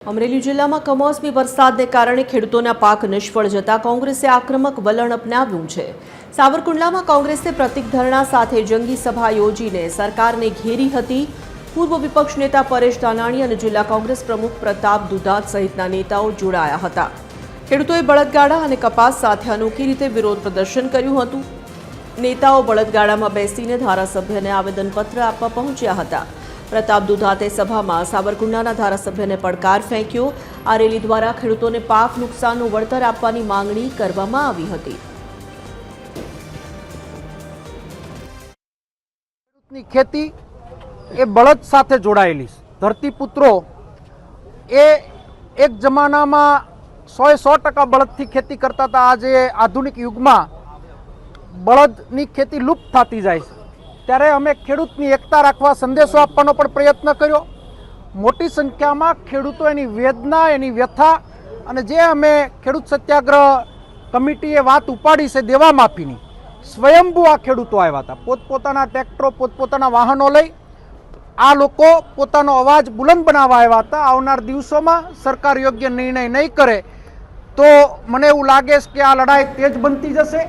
અમરેલી જિલ્લામાં કમોસમી વરસાદને કારણે ખેડૂતોના પાક નિષ્ફળ જતા કોંગ્રેસે આક્રમક વલણ અપનાવ્યું છે। સાવરકુંડલામાં કોંગ્રેસે પ્રતિક ધરણા સાથે જંગી સભા યોજીને સરકારને ઘેરી હતી। પૂર્વ વિપક્ષ નેતા પરેશ ધાનાણી અને જિલ્લા કોંગ્રેસ પ્રમુખ પ્રતાપ દુધાત સહિતના નેતાઓ જોડાયા હતા। ખેડૂતોએ બળદગાડા અને કપાસ સાથે અનોખી રીતે વિરોધ પ્રદર્શન કર્યું હતું। નેતાઓ બળદગાડામાં બેસીને ધારાસભ્યને આવેદનપત્ર આપવા પહોંચ્યા હતા। प्रताप दुधाते सभा में सावरकुंडलाना धारासभ्य ने પડકાર ફેંક્યો। आ रेली द्वारा खेडूतोने पाक नुकसानનું વળતર આપવાની માંગણી કરવામાં આવી હતી। ખેડૂતની ખેતી એ બળદ સાથે જોડાયેલી છે। ધરતીપુત્રો એ એક જમાનામાં 100% બળદથી ખેતી કરતા હતા। આજે આધુનિક યુગમાં બળદની ખેતી લુપ્ત થતી જાય છે। ત્યારે અમે ખેડૂતની એકતા રાખવા સંદેશો આપવાનો પણ પ્રયત્ન કર્યો। મોટી સંખ્યામાં ખેડૂતો એની વેદના, એની વ્યથા અને જે અમે ખેડૂત સત્યાગ્રહ કમિટીએ વાત ઉપાડી છે દેવા માફીની, સ્વયંભૂ આ ખેડૂતો આવ્યા હતા। પોતપોતાના ટ્રેક્ટરો, પોતપોતાના વાહનો લઈ આ લોકો પોતાનો અવાજ બુલંદ બનાવવા આવ્યા હતા। આવનાર દિવસોમાં સરકાર યોગ્ય નિર્ણય નહીં કરે તો મને એવું લાગે છે કે આ લડાઈ તેજ બનતી જશે।